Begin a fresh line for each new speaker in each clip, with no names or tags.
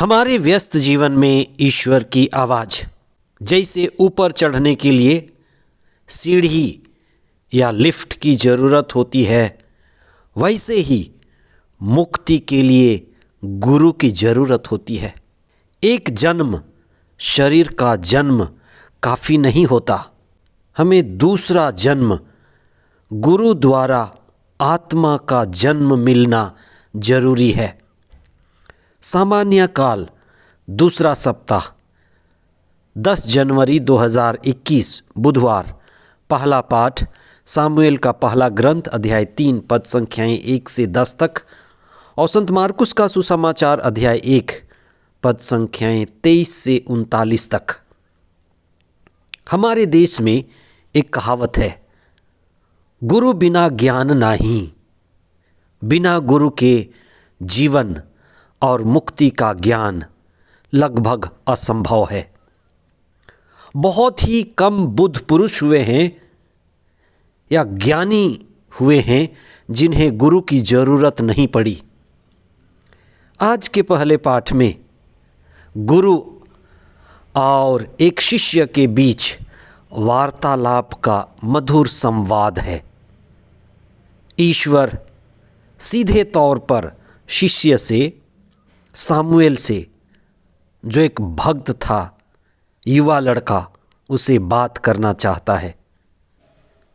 हमारे व्यस्त जीवन में ईश्वर की आवाज़ जैसे ऊपर चढ़ने के लिए सीढ़ी या लिफ्ट की ज़रूरत होती है, वैसे ही मुक्ति के लिए गुरु की ज़रूरत होती है। एक जन्म, शरीर का जन्म काफ़ी नहीं होता, हमें दूसरा जन्म गुरु द्वारा आत्मा का जन्म मिलना जरूरी है। सामान्य काल दूसरा सप्ताह 10 जनवरी 2021 बुधवार। पहला पाठ सामुएल का पहला ग्रंथ अध्याय 3 पद संख्याएं 1 से 10 तक और संत मार्कुस का सुसमाचार अध्याय 1 पद संख्याएं 23 से 39 तक। हमारे देश में एक कहावत है, गुरु बिना ज्ञान नहीं। बिना गुरु के जीवन और मुक्ति का ज्ञान लगभग असंभव है। बहुत ही कम बुद्ध पुरुष हुए हैं या ज्ञानी हुए हैं जिन्हें गुरु की ज़रूरत नहीं पड़ी। आज के पहले पाठ में गुरु और एक शिष्य के बीच वार्तालाप का मधुर संवाद है। ईश्वर सीधे तौर पर शिष्य से, सामुएल से, जो एक भक्त था, युवा लड़का, उसे बात करना चाहता है।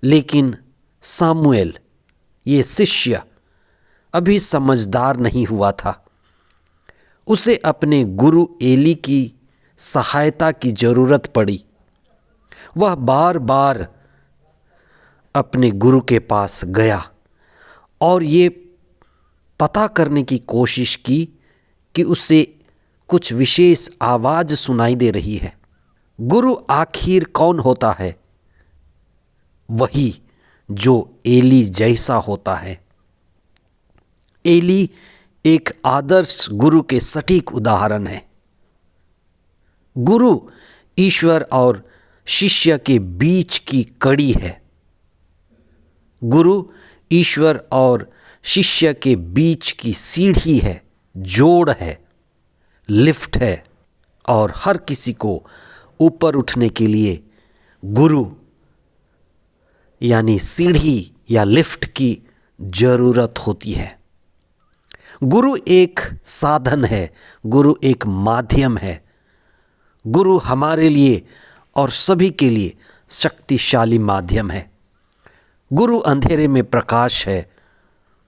लेकिन सामुएल, ये शिष्य, अभी समझदार नहीं हुआ था। उसे अपने गुरु एली की सहायता की ज़रूरत पड़ी। वह बार बार अपने गुरु के पास गया और ये पता करने की कोशिश की कि उसे कुछ विशेष आवाज़ सुनाई दे रही है। गुरु आखिर कौन होता है? वही जो एली जैसा होता है। एली एक आदर्श गुरु के सटीक उदाहरण है। गुरु ईश्वर और शिष्य के बीच की कड़ी है। गुरु ईश्वर और शिष्य के बीच की सीढ़ी है, जोड़ है, लिफ्ट है और हर किसी को ऊपर उठने के लिए गुरु यानी सीढ़ी या लिफ्ट की ज़रूरत होती है। गुरु एक साधन है, गुरु एक माध्यम है। गुरु हमारे लिए और सभी के लिए शक्तिशाली माध्यम है। गुरु अंधेरे में प्रकाश है।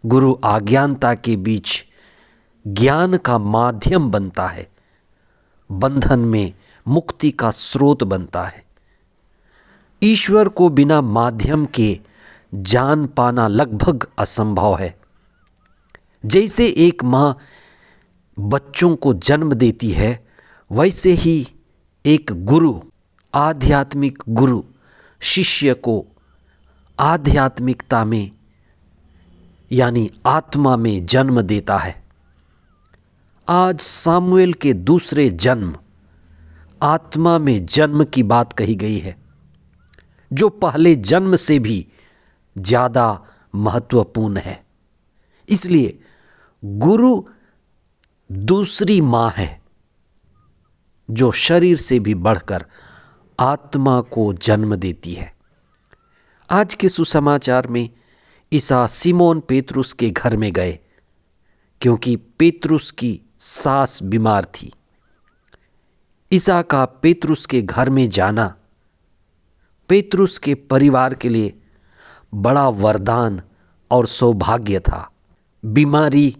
गुरु अज्ञानता के बीच ज्ञान का माध्यम बनता है। बंधन में मुक्ति का स्रोत बनता है। ईश्वर को बिना माध्यम के जान पाना लगभग असंभव है। जैसे एक माँ बच्चों को जन्म देती है, वैसे ही एक गुरु, आध्यात्मिक गुरु, शिष्य को आध्यात्मिकता में यानी आत्मा में जन्म देता है। आज सामुएल के दूसरे जन्म, आत्मा में जन्म की बात कही गई है, जो पहले जन्म से भी ज़्यादा महत्वपूर्ण है। इसलिए गुरु दूसरी माँ है जो शरीर से भी बढ़कर आत्मा को जन्म देती है। आज के सुसमाचार में ईसा सिमोन पेतरुस के घर में गए क्योंकि पेतरुस की सास बीमार थी। ईसा का पेतरुस के घर में जाना पेतरुस के परिवार के लिए बड़ा वरदान और सौभाग्य था। बीमारी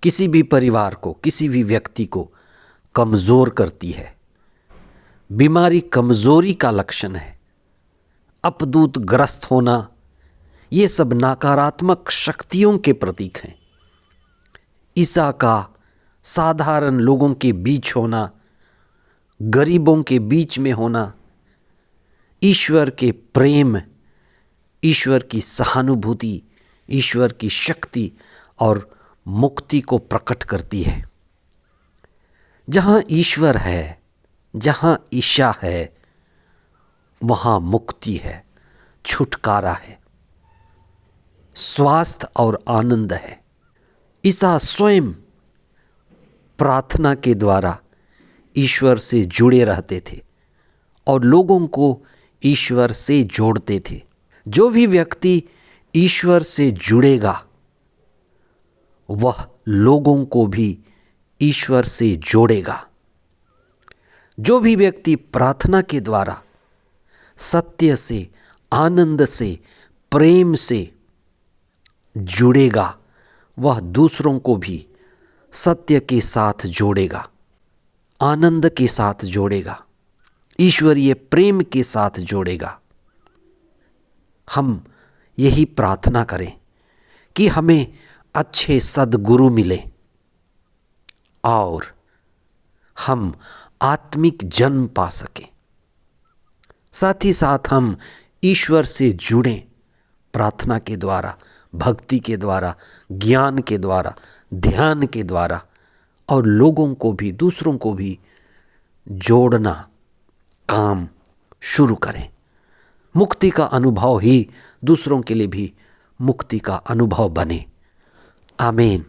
किसी भी परिवार को, किसी भी व्यक्ति को कमज़ोर करती है। बीमारी कमज़ोरी का लक्षण है। अपदूत ग्रस्त होना, ये सब नकारात्मक शक्तियों के प्रतीक हैं। ईसा का साधारण लोगों के बीच होना, गरीबों के बीच में होना, ईश्वर के प्रेम, ईश्वर की सहानुभूति, ईश्वर की शक्ति और मुक्ति को प्रकट करती है। जहाँ ईश्वर है, जहाँ ईशा है, वहाँ मुक्ति है, छुटकारा है, स्वास्थ्य और आनंद है। ईसा स्वयं प्रार्थना के द्वारा ईश्वर से जुड़े रहते थे और लोगों को ईश्वर से जोड़ते थे। जो भी व्यक्ति ईश्वर से जुड़ेगा वह लोगों को भी ईश्वर से जोड़ेगा। जो भी व्यक्ति प्रार्थना के द्वारा सत्य से, आनंद से, प्रेम से जुड़ेगा वह दूसरों को भी सत्य के साथ जोड़ेगा, आनंद के साथ जोड़ेगा, ईश्वरीय प्रेम के साथ जोड़ेगा। हम यही प्रार्थना करें कि हमें अच्छे सद्गुरु मिले और हम आत्मिक जन्म पा सकें। साथ ही साथ हम ईश्वर से जुड़ें प्रार्थना के द्वारा, भक्ति के द्वारा, ज्ञान के द्वारा, ध्यान के द्वारा, और लोगों को भी, दूसरों को भी जोड़ना काम शुरू करें। मुक्ति का अनुभव ही दूसरों के लिए भी मुक्ति का अनुभव बने। आमीन।